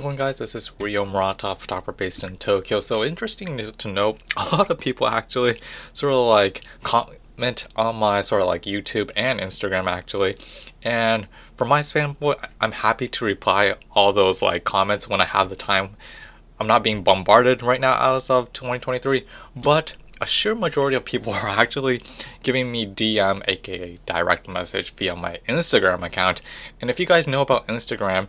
Everyone guys, this is Rio Murata, photographer based in Tokyo. So interesting to note, a lot of people actually sort of like comment on my sort of like YouTube and Instagram actually. And from my standpoint, I'm happy to reply all those like comments when I have the time. I'm not being bombarded right now as of 2023, but a sheer majority of people are actually giving me DM, aka direct message via my Instagram account. And if you guys know about Instagram,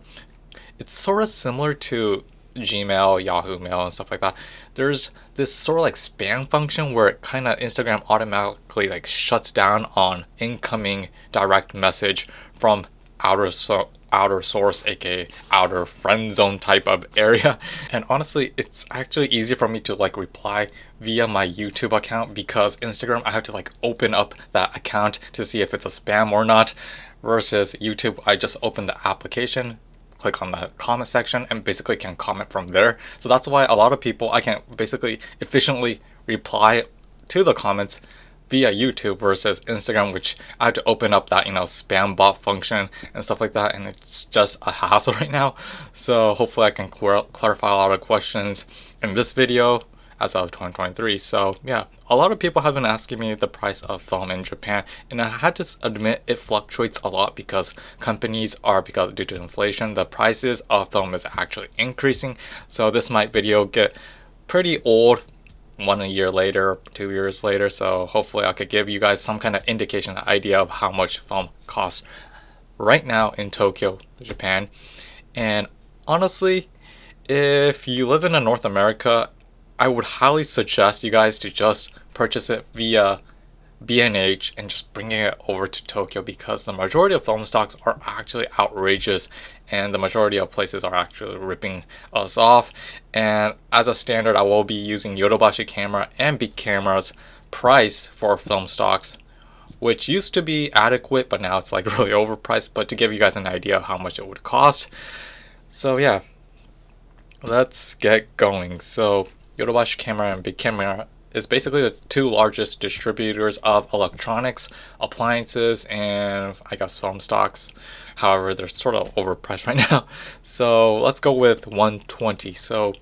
it's sort of similar to Gmail, Yahoo Mail, and stuff like that. There's this sort of like spam function where it kind of Instagram automatically like shuts down on incoming direct message from outer source, aka outer friend zone type of area. And honestly, it's actually easier for me to like reply via my YouTube account because Instagram I have to like open up that account to see if it's a spam or not. Versus YouTube, I just open the application, click on the comment section, and basically can comment from there. So that's why a lot of people, I can basically efficiently reply to the comments via YouTube versus Instagram, which I have to open up that spam bot function and stuff like that, and it's just a hassle right now. So hopefully I can clarify a lot of questions in this video as of 2023. So yeah, a lot of people have been asking me the price of film in Japan, and I had to admit it fluctuates a lot because due to inflation, the prices of film is actually increasing. So this might video get pretty old a year later, 2 years later. So hopefully I could give you guys some kind of indication, idea of how much film costs right now in Tokyo, Japan. And honestly, if you live in North America, I would highly suggest you guys to just purchase it via B&H and just bringing it over to Tokyo because the majority of film stocks are actually outrageous and the majority of places are actually ripping us off. And as a standard, I will be using Yodobashi camera and big camera's price for film stocks, which used to be adequate, but now it's like really overpriced. But to give you guys an idea of how much it would cost. So yeah, let's get going. So Yodobashi camera and big camera is basically the two largest distributors of electronics, appliances, and I guess film stocks. However, they're sort of overpriced right now. So let's go with 120. So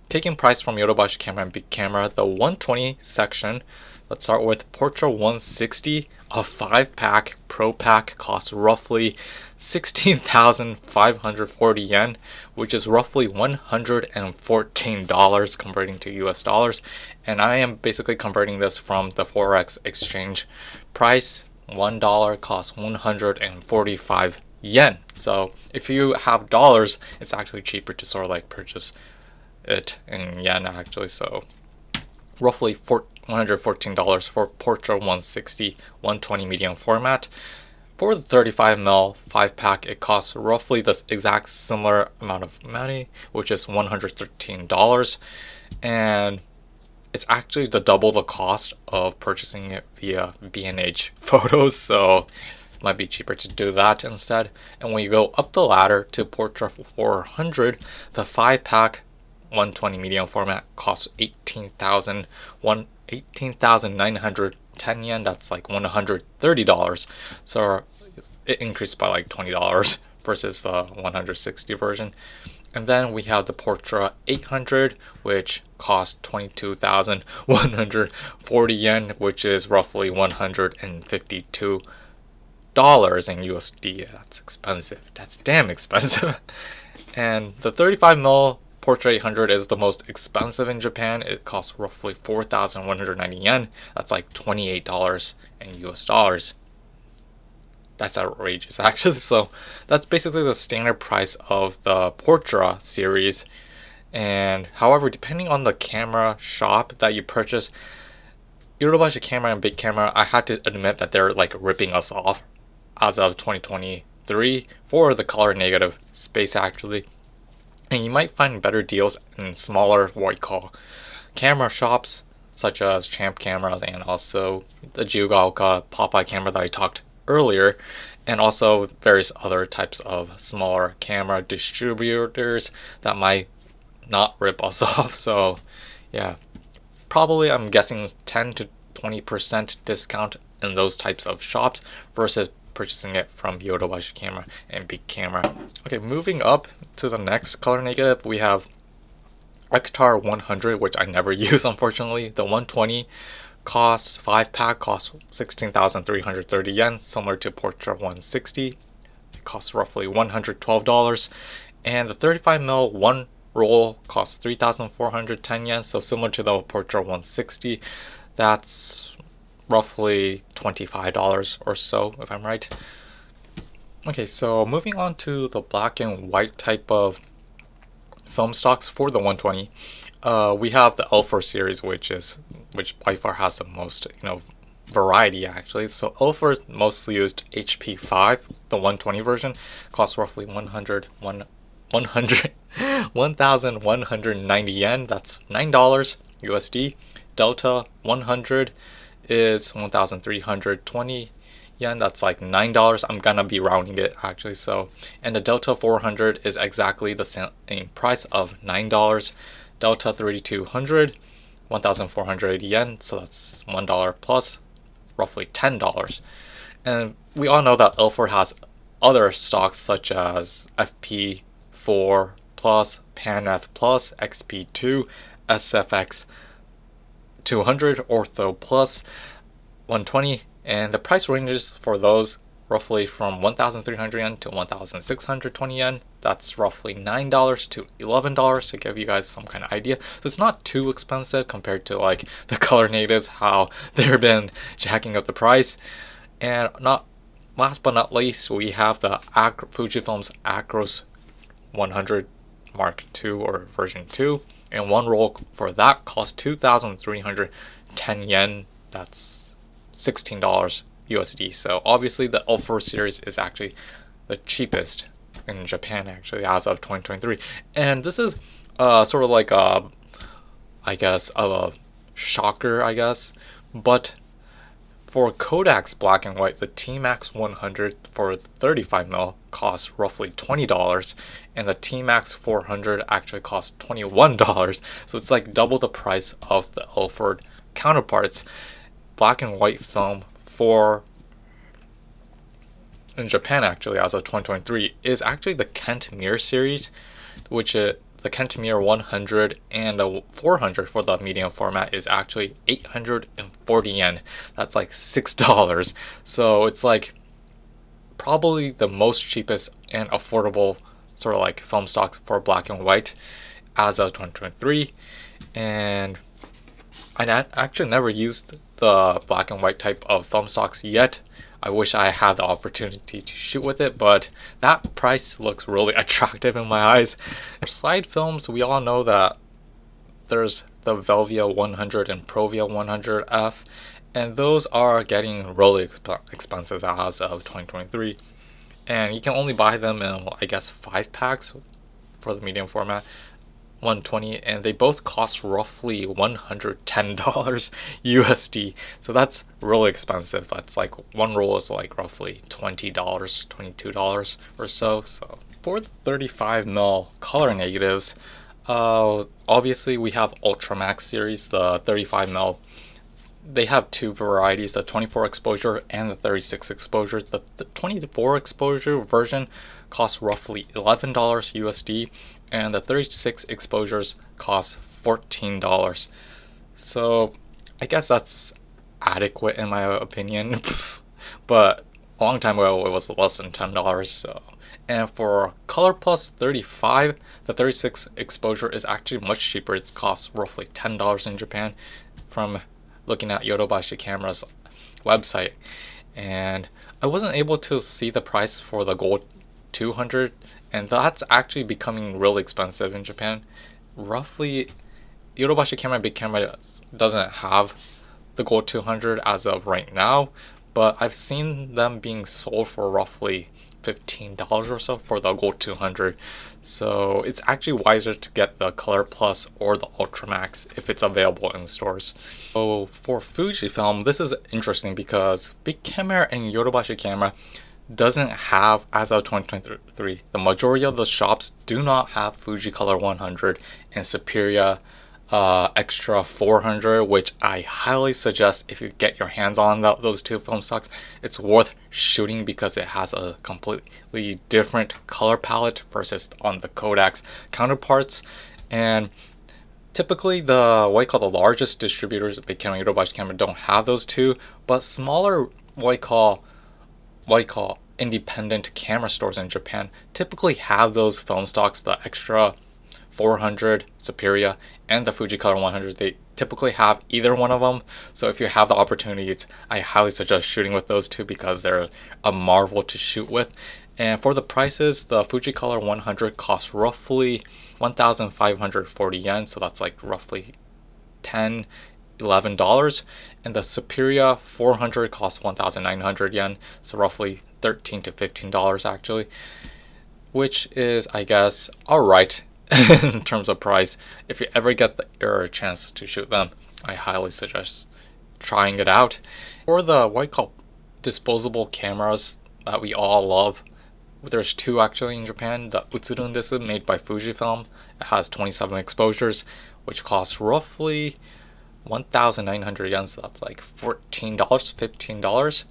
taking price from Yodobashi camera and big camera, the 120 section, let's start with Portra 160. A 5-pack Pro Pack costs roughly 16,540 yen, which is roughly $114 converting to US dollars. And I am basically converting this from the Forex Exchange price. $1 costs 145 yen. So if you have dollars, it's actually cheaper to sort of like purchase it in yen actually. So roughly $114 for Portra 160 120 medium format. For the 35mm 5-pack, it costs roughly the exact similar amount of money, which is $113. And it's actually the double the cost of purchasing it via B&H Photos, so it might be cheaper to do that instead. And when you go up the ladder to Portra 400, the 5-pack 120 medium format costs 18,910 yen. That's like $130. So it increased by like $20 versus the 160 version. And then we have the Portra 800, which costs 22,140 yen, which is roughly $152 in USD. That's expensive. That's damn expensive. And the 35mm Portra 800 is the most expensive in Japan. It costs roughly 4,190 yen. That's like $28 in US dollars. That's outrageous actually. So that's basically the standard price of the Portra series. And however, depending on the camera shop that you purchase, Yodobashi camera and big camera, I had to admit that they're like ripping us off as of 2023 for the color negative space actually. And you might find better deals in smaller, what you call camera shops, such as Champ Cameras and also the Jiugaoka Popeye camera that I talked earlier, and also various other types of smaller camera distributors that might not rip us off. So yeah, probably I'm guessing 10 to 20% discount in those types of shops versus purchasing it from Yodobashi Camera and Big Camera. Okay, moving up to the next color negative, we have Xtar 100, which I never use unfortunately. The 120 costs 5-pack costs 16,330 yen, similar to Portra 160. It costs roughly $112, and the 35 ml one roll costs 3,410 yen, so similar to the Portra 160. That's roughly $25 or so, if I'm right. Okay, so moving on to the black and white type of film stocks for the 120. We have the L4 series, which by far has the most variety actually. So L4 mostly used HP5, the 120 version, costs roughly 1,190 yen. That's $9 USD. Delta 100 is 1,320 yen. That's like $9. I'm gonna be rounding it actually. So, and the Delta 400 is exactly the same price of $9. Delta 3200, 1,480 yen. So that's $1 plus, roughly $10. And we all know that L4 has other stocks such as FP4 Plus, PanF Plus, XP2, SFX 200, Ortho Plus 120, and the price ranges for those roughly from 1,300 yen to 1,620 yen. That's roughly $9 to $11 to give you guys some kind of idea. So it's not too expensive compared to like the color natives, how they've been jacking up the price. And not last but not least, we have the Fujifilm's Acros 100 Mark II or version 2. And one roll for that costs 2,310 yen. That's $16 USD. So obviously the L4 series is actually the cheapest in Japan actually as of 2023. And this is sort of like a shocker, I guess. But for Kodak's black and white, the T-Max 100 for 35mm costs roughly $20, and the T-Max 400 actually costs $21. So it's like double the price of the L4 counterparts. Black and white film in Japan actually as of 2023 is actually the Kent Mirror series, which the Kent Mirror 100 and the 400 for the medium format is actually 840 yen. That's like $6. So it's like probably the most cheapest and affordable sort of like film stocks for black and white as of 2023. And I actually never used the black and white type of film stocks yet. I wish I had the opportunity to shoot with it, but that price looks really attractive in my eyes. For slide films, we all know that there's the Velvia 100 and Provia 100F, and those are getting really expensive as of 2023. And you can only buy them in, I guess, 5-packs for the medium format, 120, and they both cost roughly $110 USD. So that's really expensive. That's like one roll is like roughly $20, $22 or so. So for the 35mm color negatives, obviously we have Ultramax series, the 35mm. They have two varieties, the 24 exposure and the 36 exposure. The 24 exposure version costs roughly $11 USD, and the 36 exposures cost $14. So I guess that's adequate in my opinion. But a long time ago it was less than $10. So, and for Color Plus 35, the 36 exposure is actually much cheaper. It costs roughly $10 in Japan from looking at Yodobashi Camera's website. And I wasn't able to see the price for the Gold 200, and that's actually becoming really expensive in Japan. Roughly, Yodobashi Camera and Big Camera doesn't have the Gold 200 as of right now, but I've seen them being sold for roughly $15 or so for the Gold 200. So it's actually wiser to get the Color Plus or the Ultramax if it's available in stores. So for Fujifilm, this is interesting because Big Camera and Yodobashi Camera doesn't have, as of 2023, the majority of the shops do not have Fuji Color 100 and Superior extra 400, which I highly suggest if you get your hands on those two film stocks. It's worth shooting because it has a completely different color palette versus on the Kodak's counterparts. And typically the what I call the largest distributors, big camera, Yodobashi camera, don't have those two, but smaller what I call independent camera stores in Japan typically have those film stocks, the extra 400 Superior and the Fujicolor 100. They typically have either one of them. So if you have the opportunity, I highly suggest shooting with those two because they're a marvel to shoot with. And for the prices, the Fujicolor 100 costs roughly 1,540 yen, so that's like roughly 10 $11, and the Superior 400 costs 1,900 yen, so roughly $13 to $15 actually, which is, I guess, alright in terms of price. If you ever get your chance to shoot them, I highly suggest trying it out. For the what I call disposable cameras that we all love, there's two actually in Japan. The Utsurun desu, made by Fujifilm. It has 27 exposures, which costs roughly 1,900 yen, so that's like $14, $15.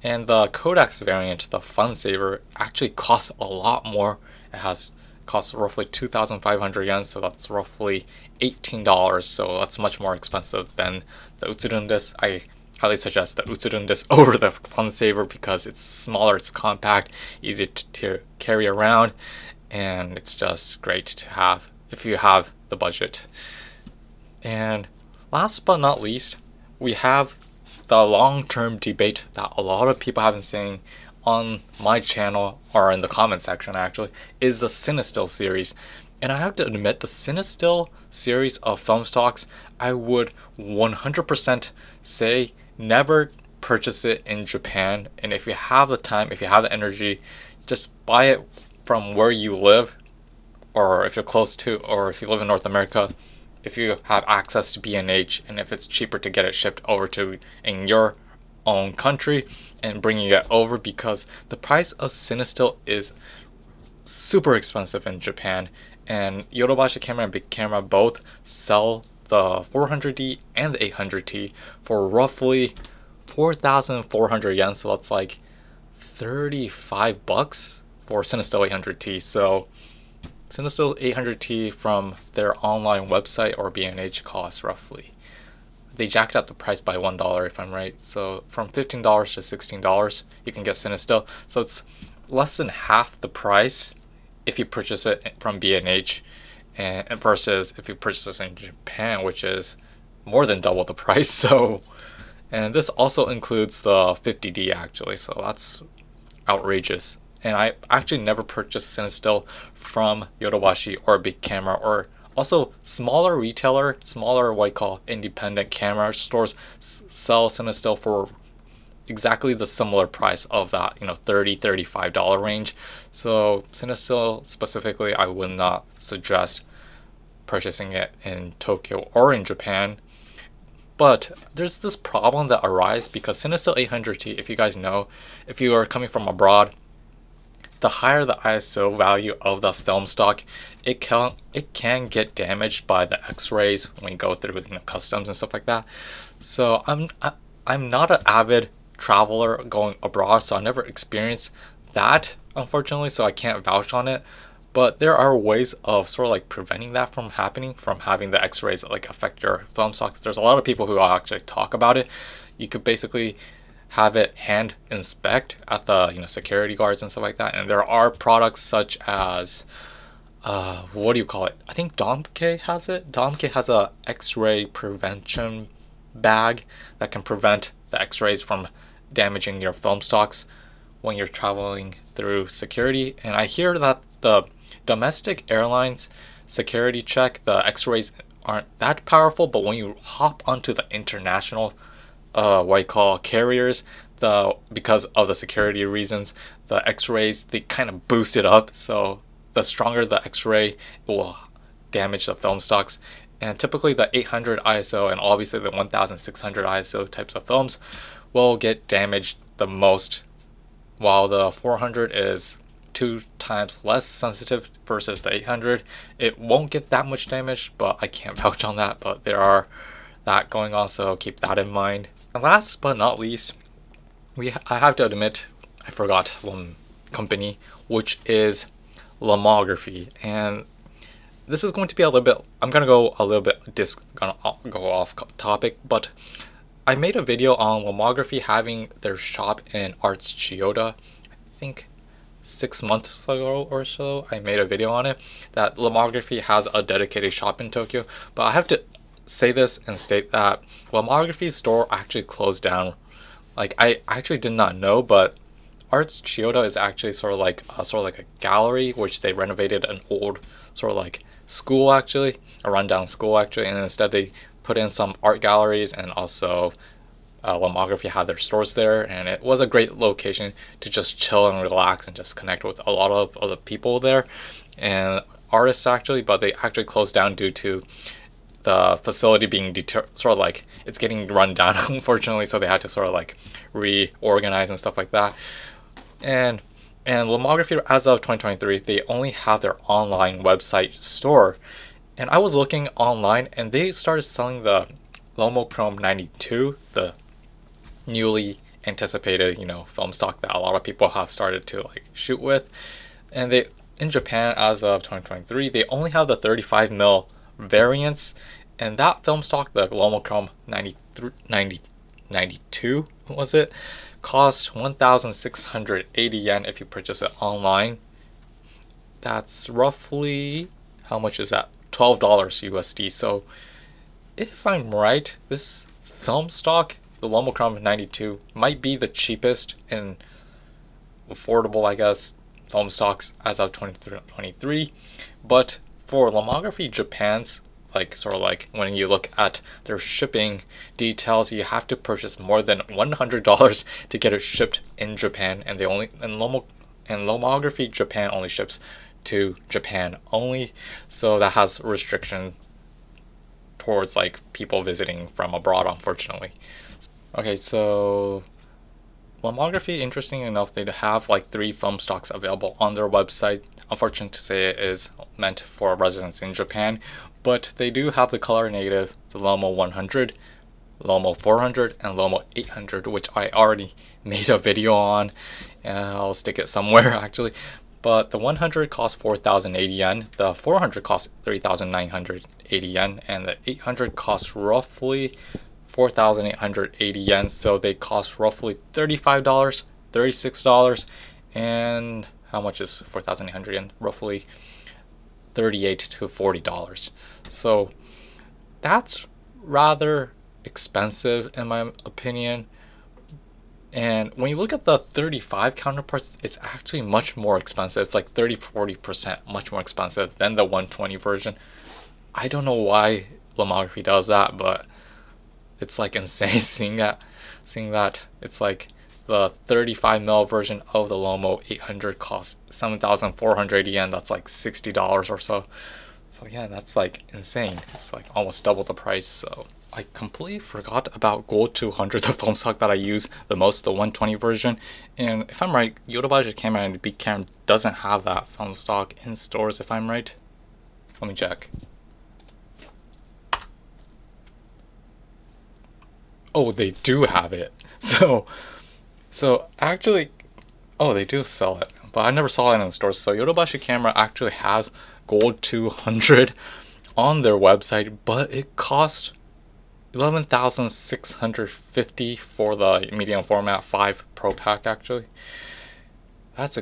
And the Kodak's variant, the Fun Saver, actually costs a lot more. It costs roughly 2,500 yen, so that's roughly $18. So that's much more expensive than the Utsurun desu. I highly suggest the Utsurun desu over the Fun Saver because it's smaller, it's compact, easy to carry around, and it's just great to have if you have the budget. And last but not least, we have the long-term debate that a lot of people have been saying on my channel, or in the comment section actually, is the Cinestill series. And I have to admit, the Cinestill series of film stocks, I would 100% say never purchase it in Japan. And if you have the time, if you have the energy, just buy it from where you live, or if you're close to, or if you live in North America, if you have access to B&H, and if it's cheaper to get it shipped over to in your own country and bringing it over, because the price of Cinestill is super expensive in Japan. And Yodobashi camera and Big Camera both sell the 400D and the 800T for roughly 4,400 yen, so that's like $35 for Cinestill 800T. So Cinestill 800T from their online website or B&H costs roughly, they jacked up the price by $1 if I'm right, so from $15 to $16 you can get Cinestill. So it's less than half the price if you purchase it from B&H and versus if you purchase it in Japan, which is more than double the price. So, and this also includes the 50D actually, so that's outrageous. And I actually never purchased Cinestill from Yodobashi or Big Camera, or also smaller retailer, smaller what I call independent camera stores sell Cinestill for exactly the similar price of that, $30, $35 range. So Cinestill specifically, I would not suggest purchasing it in Tokyo or in Japan. But there's this problem that arises because Cinestill 800T, if you guys know, if you are coming from abroad, the higher the ISO value of the film stock, it can get damaged by the X-rays when you go through customs and stuff like that. So I'm not an avid traveler going abroad, so I never experienced that, unfortunately, so I can't vouch on it. But there are ways of sort of like preventing that from happening, from having the X-rays like affect your film stocks. There's a lot of people who actually talk about it. You could basically have it hand inspect at the security guards and stuff like that. And there are products such as what do you call it? I think Domke has it. Domke has a X-ray prevention bag that can prevent the X-rays from damaging your film stocks when you're traveling through security. And I hear that the domestic airlines security check, the X-rays aren't that powerful, but when you hop onto the international what I call carriers, because of the security reasons, the X-rays, they kind of boost it up. So the stronger the X-ray, it will damage the film stocks. And typically the 800 ISO and obviously the 1600 ISO types of films will get damaged the most, while the 400 is 2 times less sensitive versus the 800. It won't get that much damage, but I can't vouch on that. But there are that going on, so keep that in mind. And last but not least, I have to admit I forgot one company, which is Lomography. And this is going to be a little bit, I'm gonna go a little bit gonna go off topic, but I made a video on Lomography having their shop in Arts Chiyoda. I think 6 months ago or so I made a video on it, that Lomography has a dedicated shop in Tokyo. But I have to say this and state that Lomography's store actually closed down. Like, I actually did not know, but Arts Chiyoda is actually sort of like a gallery, which they renovated an old sort of like school, actually a rundown school actually, and instead they put in some art galleries, and also Lomography had their stores there, and it was a great location to just chill and relax and just connect with a lot of other people there and artists actually. But they actually closed down due to the facility being sort of like it's getting run down unfortunately, so they had to sort of like reorganize and stuff like that. And Lomography, as of 2023, they only have their online website store. And I was looking online, and they started selling the Lomochrome 92, the newly anticipated, film stock that a lot of people have started to like shoot with. And they, in Japan, as of 2023, they only have the 35mm variants, and that film stock, the Lomochrome 92, was it? Cost 1,680 yen if you purchase it online. That's roughly, how much is that? $12 USD. So if I'm right, this film stock, the Lomochrome 92, might be the cheapest and affordable, I guess, film stocks as of 2023. But for Lomography Japan's, like sort of like when you look at their shipping details, you have to purchase more than $100 to get it shipped in Japan, and Lomography Japan only ships to Japan only, so that has restriction towards like people visiting from abroad, unfortunately. Okay, so Lomography, interesting enough, they have like 3 film stocks available on their website. Unfortunate to say, it is meant for residents in Japan, but they do have the color negative, the Lomo 100, Lomo 400, and Lomo 800, which I already made a video on, and I'll stick it somewhere actually. But the 100 costs 4,080 yen, the 400 costs 3,980 yen, and the 800 costs roughly 4,880 yen. So they cost roughly $35, $36, and how much is 4,800 yen? Roughly $38 to $40. So that's rather expensive in my opinion. And when you look at the 35 counterparts, it's actually much more expensive. It's like 30-40% much more expensive than the 120 version. I don't know why Lomography does that, but it's like insane seeing that it's like the 35mm version of the Lomo 800 costs 7,480 yen. That's like $60 or so. So yeah, that's like insane. It's like almost double the price. So I completely forgot about Gold 200, the film stock that I use the most, the 120 version. And if I'm right, Yodobashi camera and Big Cam doesn't have that film stock in stores, if I'm right. Let me check. Oh, they do have it. So actually, oh, they do sell it, but I never saw it in the stores. So Yodobashi camera actually has Gold 200 on their website, but it costs 11,650 for the medium format 5 Pro pack actually. That's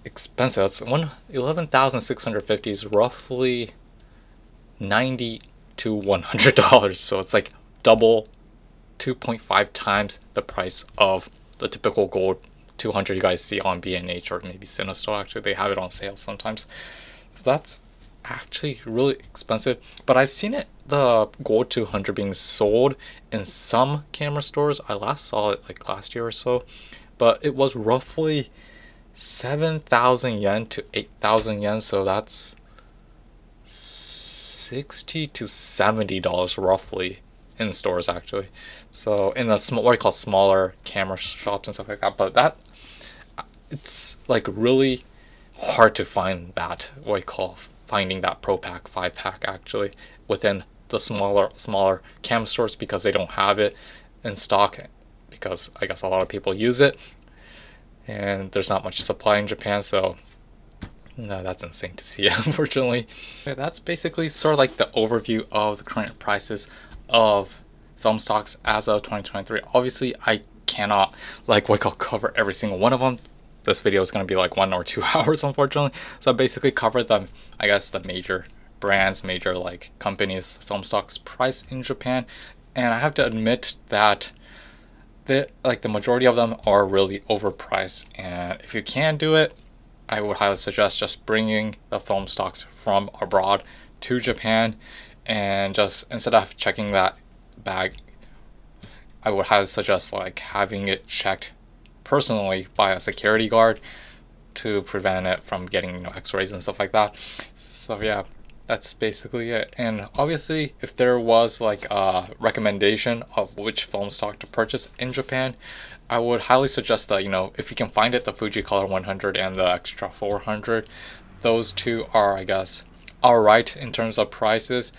expensive. That's 11,650 is roughly $90 to $100. So it's like double, 2.5 times the price of the typical Gold 200 you guys see on B&H or maybe Cinestore. Actually, they have it on sale sometimes. So that's actually really expensive, but I've seen it, the Gold 200, being sold in some camera stores. I last saw it like last year or so, but it was roughly 7,000 yen to 8,000 yen, so that's $60 to $70 roughly in stores actually. So in the what I call smaller camera shops and stuff like that, but that it's like really hard to find that, what I call finding that Pro Pack 5-pack actually within the smaller cam stores, because they don't have it in stock, because I guess a lot of people use it and there's not much supply in Japan. So no, that's insane to see, unfortunately. That's basically sort of like the overview of the current prices of film stocks as of 2023. Obviously, I cannot like what I'll cover every single one of them. This video is going to be like 1 or 2 hours, unfortunately. So I basically cover them, I guess, the major brands, major like companies, film stocks price in Japan. And I have to admit that the majority of them are really overpriced. And if you can do it, I would highly suggest just bringing the film stocks from abroad to Japan, and just instead of checking that bag, I would highly suggest like having it checked personally by a security guard to prevent it from getting x-rays and stuff like that. So yeah, that's basically it. And obviously, if there was like a recommendation of which film stock to purchase in Japan, I would highly suggest that, if you can find it, the Fuji Color 100 and the Extra 400. Those two are, I guess, alright in terms of prices.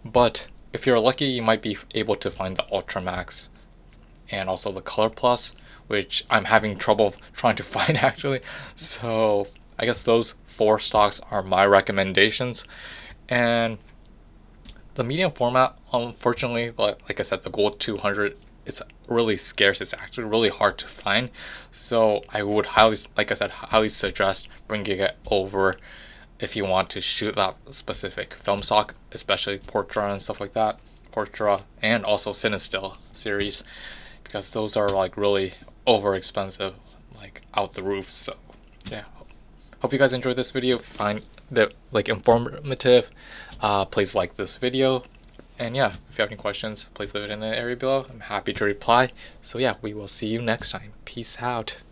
But if you're lucky, you might be able to find the Ultramax and also the Color Plus, which I'm having trouble trying to find actually. So I guess those 4 stocks are my recommendations. And the medium format, unfortunately, like I said, the Gold 200, it's really scarce. It's actually really hard to find. So I would highly suggest bringing it over if you want to shoot that specific film stock, especially Portra and stuff like that. Portra and also Cinestill series, because those are like really over expensive, like out the roof. So yeah, hope you guys enjoyed this video. Find that like informative. Please like this video. And yeah, if you have any questions, please leave it in the area below. I'm happy to reply. So yeah, we will see you next time. Peace out.